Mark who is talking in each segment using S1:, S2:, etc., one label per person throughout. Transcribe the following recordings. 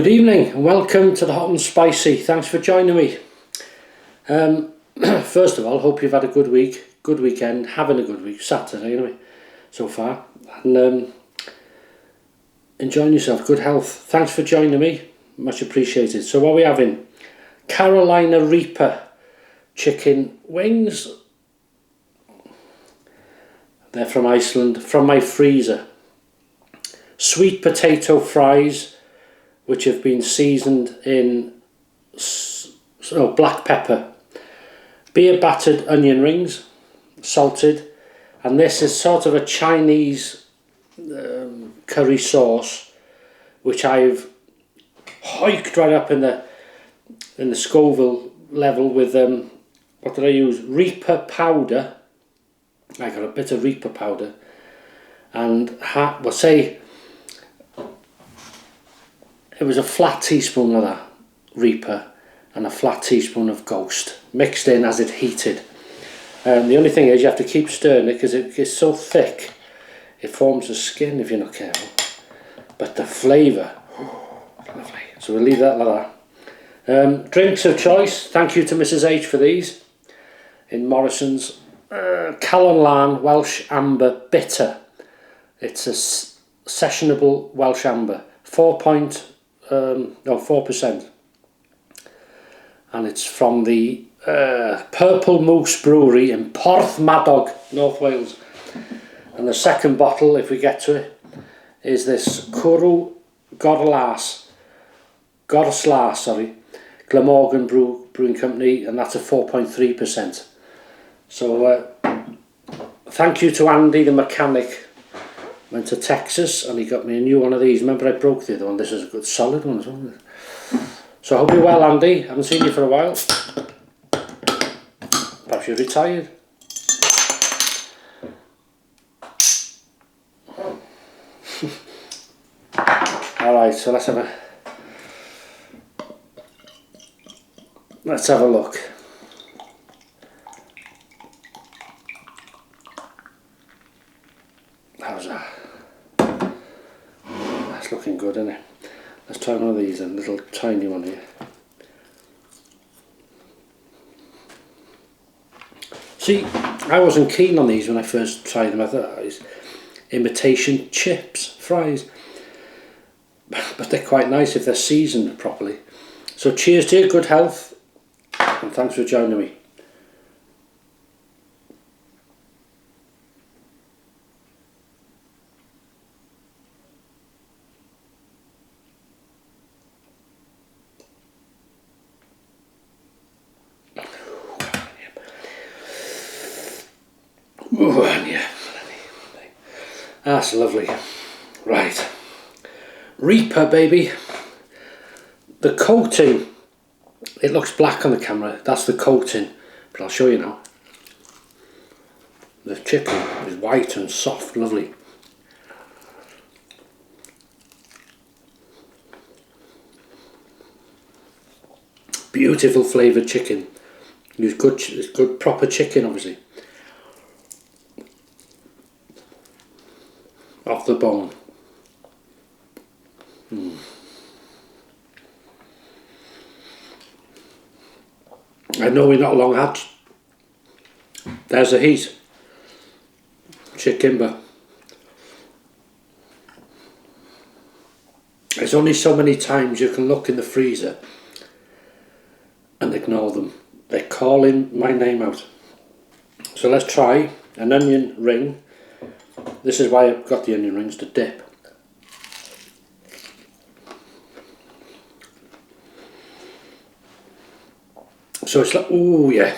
S1: Good evening and welcome to the Hot and Spicy. Thanks for joining me. First of all, hope you've had a good week, good weekend, having a good week, Saturday anyway, so far, and enjoying yourself, good health. Thanks for joining me, much appreciated. So what are we having? Carolina Reaper chicken wings. They're from Iceland, from my freezer. Sweet potato fries, which have been seasoned in black pepper. Beer battered onion rings, salted, and this is sort of a Chinese curry sauce, which I've hiked right up in the Scoville level with what did I use? Reaper powder. I got a bit of Reaper powder, and we'll say it was a flat teaspoon of that Reaper and a flat teaspoon of Ghost mixed in as it heated. The only thing is you have to keep stirring it because it gets so thick it forms the skin if you're not careful. But the flavour, lovely. So we'll leave that like that. Drinks of choice, thank you to Mrs H for these in Morrison's. Calon Lan Welsh Amber Bitter. It's a sessionable Welsh Amber, 4%, and it's from the Purple Moose Brewery in Porthmadog, North Wales. And the second bottle, if we get to it, is this Cwrw Glamorgan Brewing Company, and that's a 4.3%. So thank you to Andy the mechanic. Went to Texas and he got me a new one of these. Remember I broke the other one? This is a good solid one as well. So I hope you're well, Andy. Haven't seen you for a while. Perhaps you're retired. Alright, so let's have a look. How's that? That's looking good, isn't it? Let's try one of these, a little tiny one here. See, I wasn't keen on these when I first tried them. I thought it was imitation chips, fries. But they're quite nice if they're seasoned properly. So cheers to you, good health, and thanks for joining me. Oh, yeah. That's lovely. Right. Reaper, baby. The coating, it looks black on the camera. That's the coating. But I'll show you now. The chicken is white and soft, lovely. Beautiful flavoured chicken. It's good proper chicken, obviously. Off the bone. I know we're not long had. There's the heat. Chicken, but there's only so many times you can look in the freezer and ignore them. They're calling my name out. So let's try an onion ring. This is why I've got the onion rings, to dip. So it's like, ooh yeah,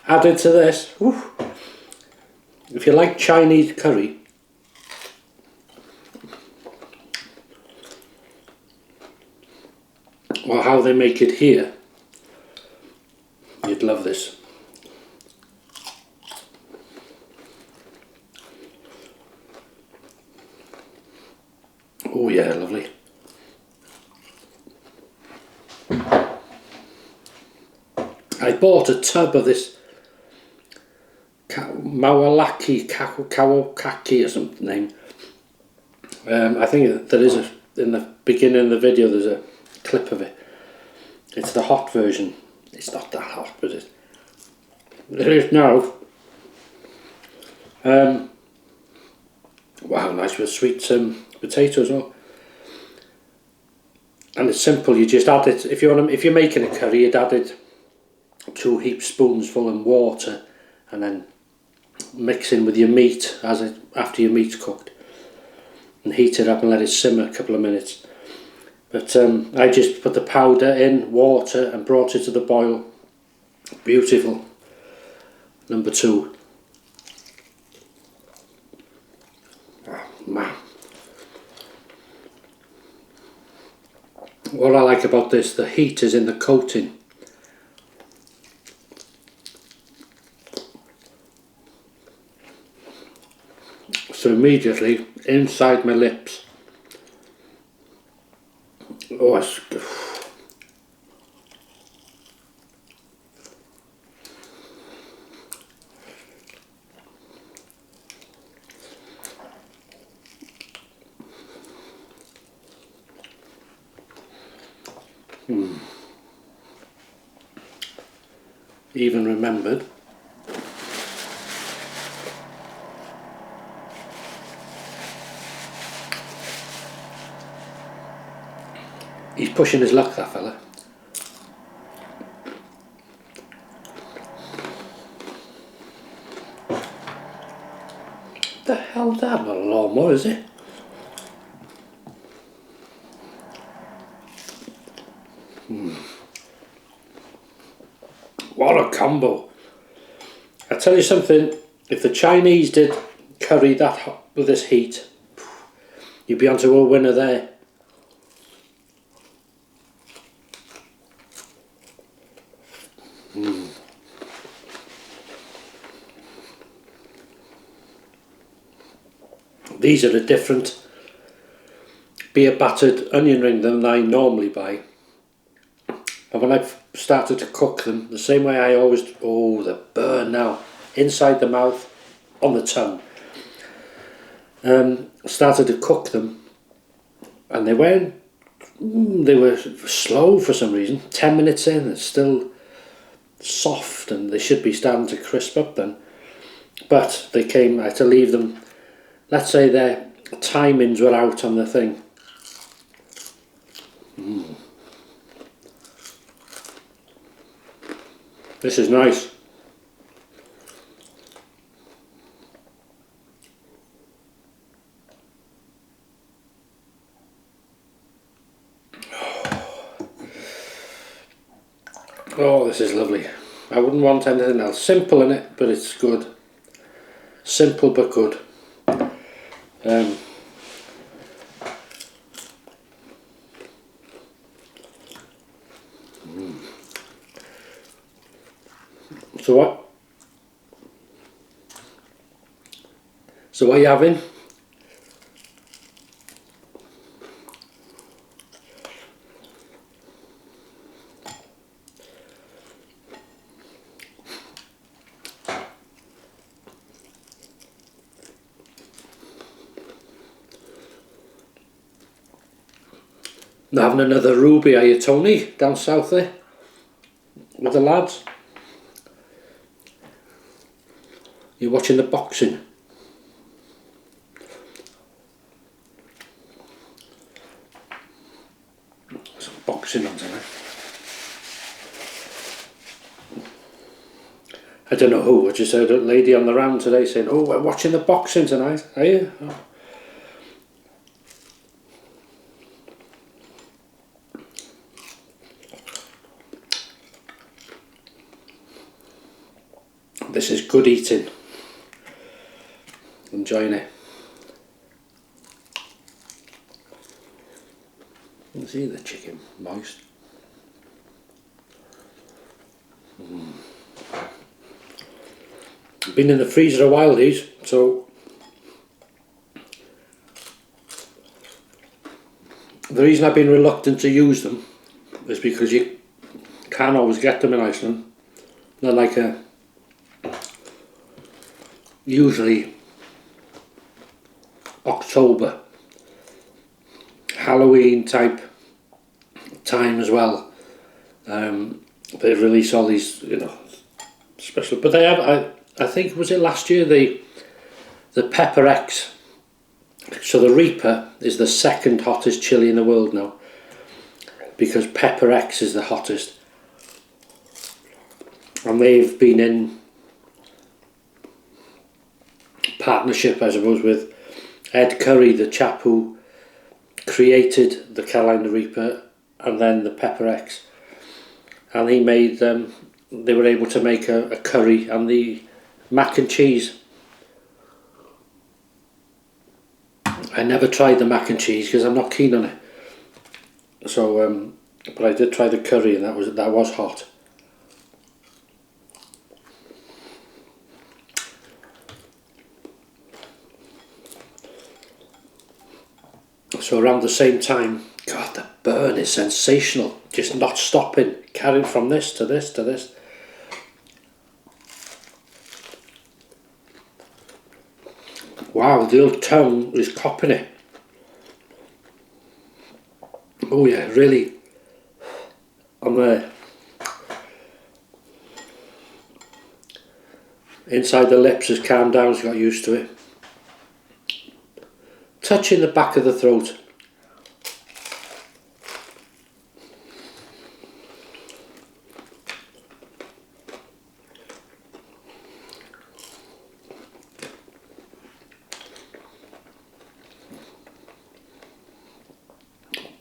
S1: added to this. Ooh. If you like Chinese curry, or how they make it here, you'd love this. Oh yeah, lovely. I bought a tub of this Kawakaki or something name. I think there is in the beginning of the video there's a clip of it. It's the hot version. It's not that hot, but it is now. Wow, nice with sweet potato as well. And it's simple. You just add it if you're making a curry. You'd add it 2 heaped spoonsful of water, and then mix in with your meat after your meat's cooked, and heat it up and let it simmer a couple of minutes. But I just put the powder in, water, and brought it to the boil. Beautiful. Number 2. Oh, man. What I like about this, the heat is in the coating. So immediately inside my lips. Oh, it's even remembered. He's pushing his luck, that fella. The hell's that? Not a lawnmower, is it? What a combo. I tell you something, if the Chinese did curry that hot with this heat, you'd be onto a winner there. These are a different beer battered onion ring than I normally buy. And when I've started to cook them, the same way I always, oh, the burn now, inside the mouth, on the tongue. Started to cook them, and they were slow for some reason. 10 minutes in, it's still soft, and they should be starting to crisp up then. But I had to leave them, let's say their timings were out on the thing. This is nice. Oh, this is lovely. I wouldn't want anything else. Simple in it, but it's good. Simple but good. So what are you having? Not having another ruby, are you, Tony, down south there with the lads? You're watching the boxing. Some boxing on tonight. I don't know who, I just heard a lady on the round today saying, oh, we're watching the boxing tonight. Are you? Oh. This is good eating. Enjoying it. You can see the chicken moist. Been in the freezer a while, these, so the reason I've been reluctant to use them is because you can't always get them in Iceland. They're like usually October, Halloween type time as well. They release all these, you know, special. But they have, I think, was it last year, the Pepper X. So the Reaper is the second hottest chili in the world now, because Pepper X is the hottest. And they've been in partnership, I suppose, with Ed Curry, the chap who created the Carolina Reaper and then the Pepper X. And he made they were able to make a curry and the mac and cheese. I never tried the mac and cheese because I'm not keen on it. So, but I did try the curry, and that was hot. So around the same time, God, the burn is sensational. Just not stopping, carrying from this to this to this. Wow, the old tongue is copping it. Oh yeah, really. On there. Inside the lips has calmed down, it's got used to it. Touching the back of the throat.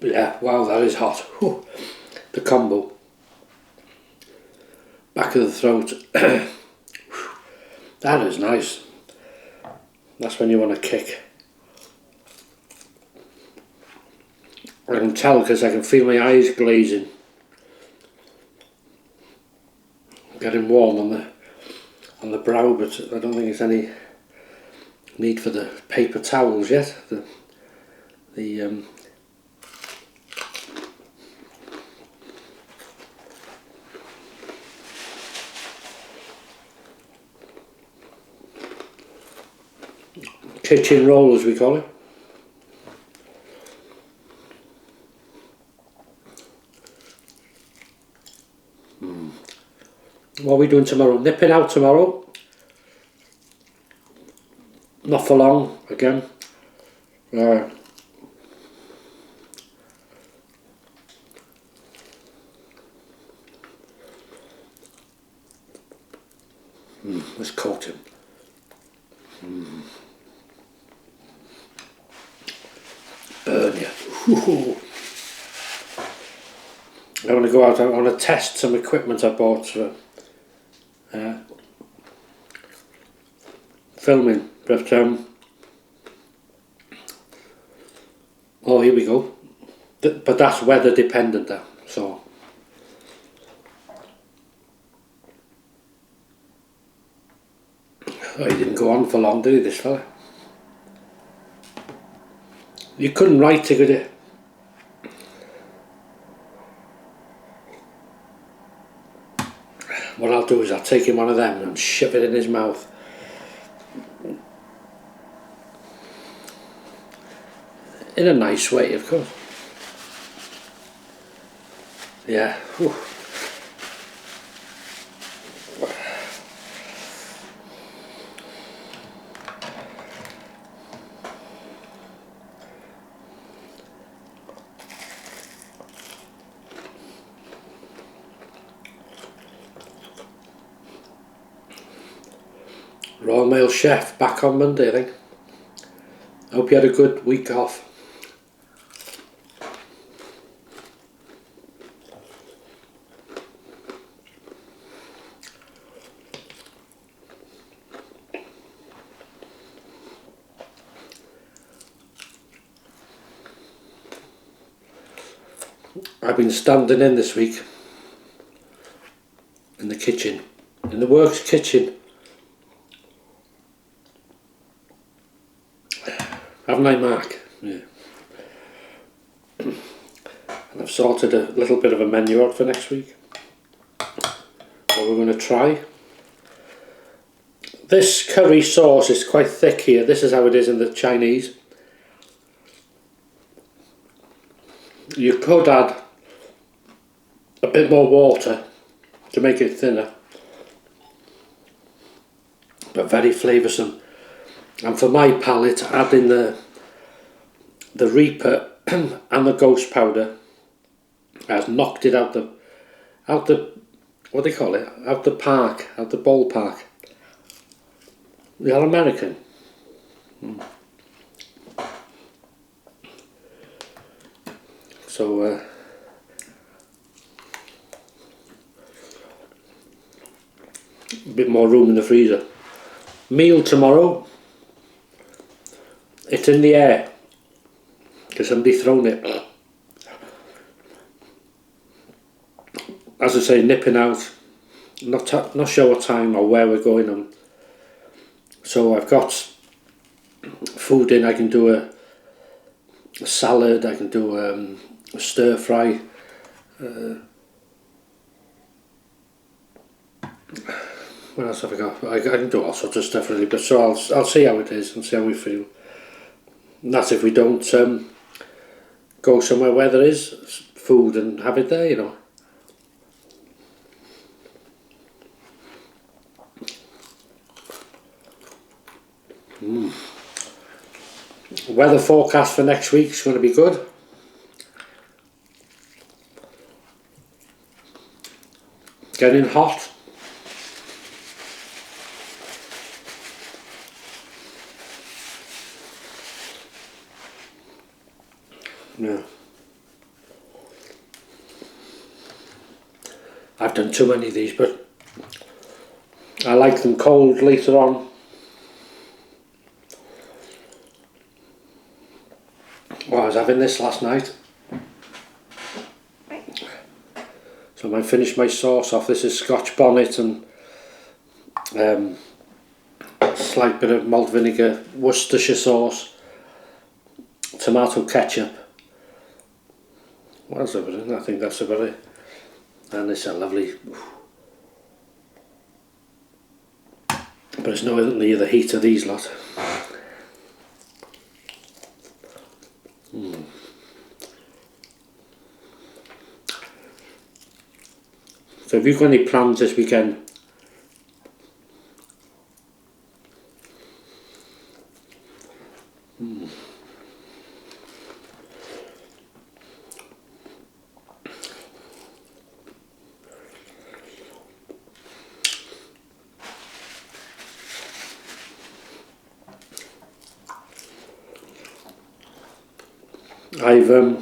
S1: Yeah, wow, that is hot. Whew. The combo. Back of the throat. That is nice. That's when you want to kick. I can tell because I can feel my eyes glazing. Getting warm on the brow, but I don't think there's any need for the paper towels yet. The kitchen roll, as we call it. What are we doing tomorrow? Nipping out tomorrow. Not for long, again. Let's coat him. Burn you. Ooh. I want to go out, I want to test some equipment I bought for filming, but oh, here we go. But that's weather dependent now, so oh, he didn't go on for long, did he, this fella? You couldn't write it, could you? What I'll do is I'll take him one of them and shove it in his mouth. In a nice way, of course. Yeah. Whew. Royal Mail Chef back on Monday, I think. Hope you had a good week off. I've been standing in this week in the kitchen, in the works kitchen. Haven't I, Mark? Yeah. And I've sorted a little bit of a menu out for next week. What we're going to try. This curry sauce is quite thick here. This is how it is in the Chinese. You could add a bit more water to make it thinner, but very flavoursome. And for my palate, adding the Reaper and the Ghost powder has knocked it out the what do they call it? Out the park, out the ballpark. They are American. So a bit more room in the freezer. Meal tomorrow. It's in the air because somebody thrown it. As I say, nipping out. Not sure what time or where we're going on. So I've got food in. I can do a salad. I can do a stir fry. What else have I got? I can do all sorts of stuff really. But so I'll see how it is and see how we feel. And that's if we don't go somewhere where there is food and have it there, you know. Weather forecast for next week is going to be good. Getting hot. Yeah. I've done too many of these, but I like them cold later on. Well, I was having this last night. So I might finish my sauce off. This is Scotch bonnet and slight bit of malt vinegar, Worcestershire sauce, tomato ketchup. What else have I done? I think that's about it. And it's a lovely, but it's not near the heat of these lot. So have you got any plans this weekend? I've a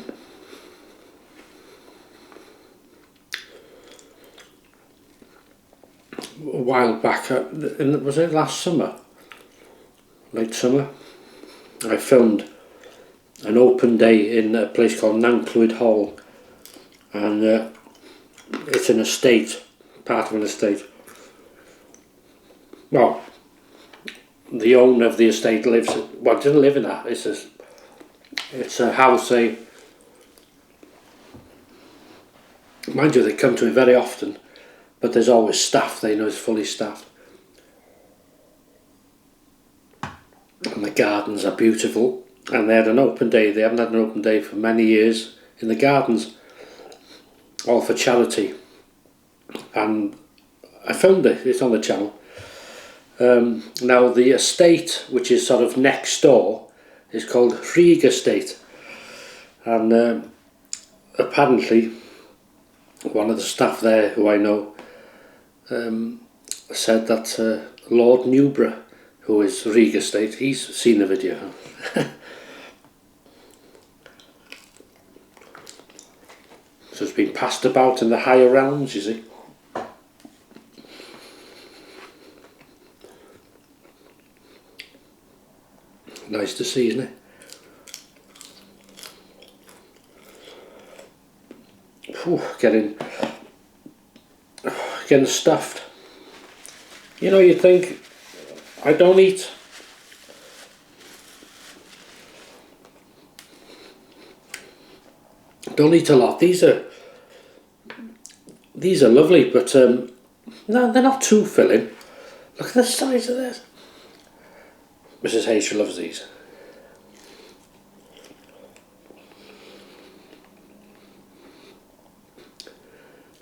S1: while back, was it last summer? Late summer? I filmed an open day in a place called Nanclwyd Hall, and it's an estate, part of an estate. Well, the owner of the estate lives, well, doesn't live in that, it's a house, mind you, they come to it very often, but there's always staff, they know it's fully staffed. And the gardens are beautiful, and they had an open day. They haven't had an open day for many years in the gardens, all for charity. And I filmed it, it's on the channel. Now the estate, which is sort of next door, is called Rheg Estate, and apparently one of the staff there, who I know, said that Lord Newborough, who is Rheg Estate, he's seen the video. So it's been passed about in the higher realms, you see. Nice to see, isn't it? Whew, getting stuffed. You know, you think, I don't eat. Don't eat a lot. These are lovely, but no, they're not too filling. Look at the size of this. Mrs. Hayes, loves these.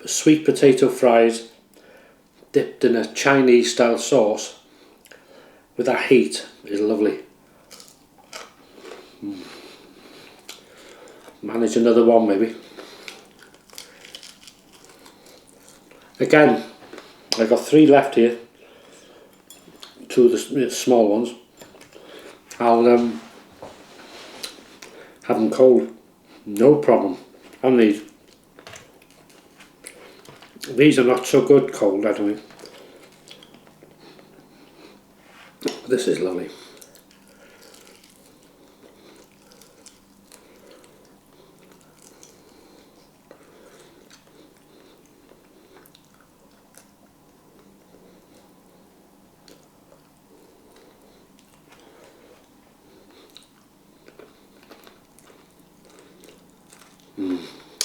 S1: sweet potato fries dipped in a Chinese style sauce with that heat is lovely. Manage another one maybe. Again, I've got 3 left here, 2 of the small ones. I'll have them cold, no problem. And these are not so good cold, I don't think. This is lovely.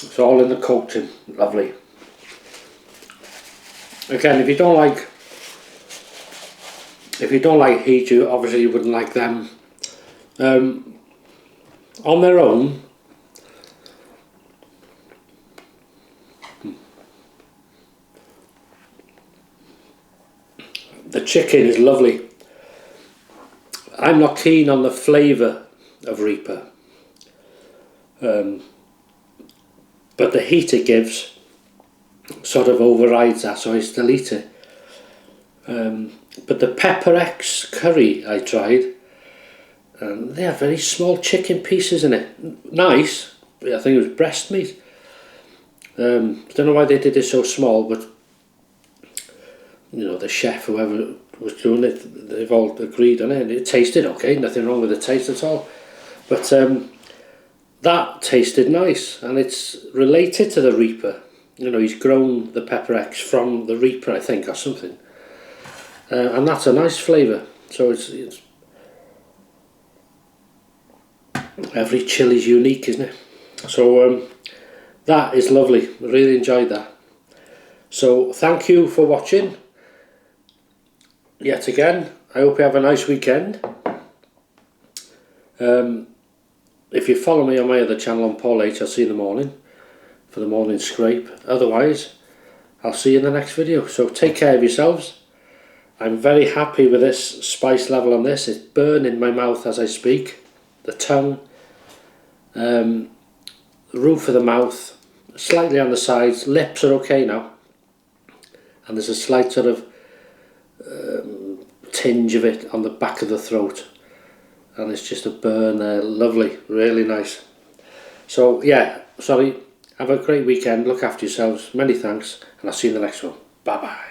S1: It's all in the coating, lovely. Again, if you don't like heat, you obviously wouldn't like them. On their own, the chicken is lovely. I'm not keen on the flavour of Reaper, but the heat it gives sort of overrides that, so I still eat it. But the Pepper X curry I tried, they have very small chicken pieces in it. Nice, I think it was breast meat. Don't know why they did it so small, but you know, the chef, whoever was doing it, they've all agreed on it, and it tasted okay, nothing wrong with the taste at all. But that tasted nice, and it's related to the Reaper. You know, he's grown the Pepper X from the Reaper, I think, or something. And that's a nice flavour. So it's every chili's unique, isn't it? So that is lovely. I really enjoyed that. So thank you for watching. Yet again, I hope you have a nice weekend. If you follow me on my other channel on Paul H, I'll see you in the morning for the morning scrape. Otherwise, I'll see you in the next video. So take care of yourselves. I'm very happy with this spice level on this. It's burning my mouth as I speak. The tongue, the roof of the mouth, slightly on the sides. Lips are okay now. And there's a slight sort of tinge of it on the back of the throat. And it's just a burn there. Lovely, really nice. So yeah, sorry. Have a great weekend. Look after yourselves. Many thanks. And I'll see you in the next one. Bye bye.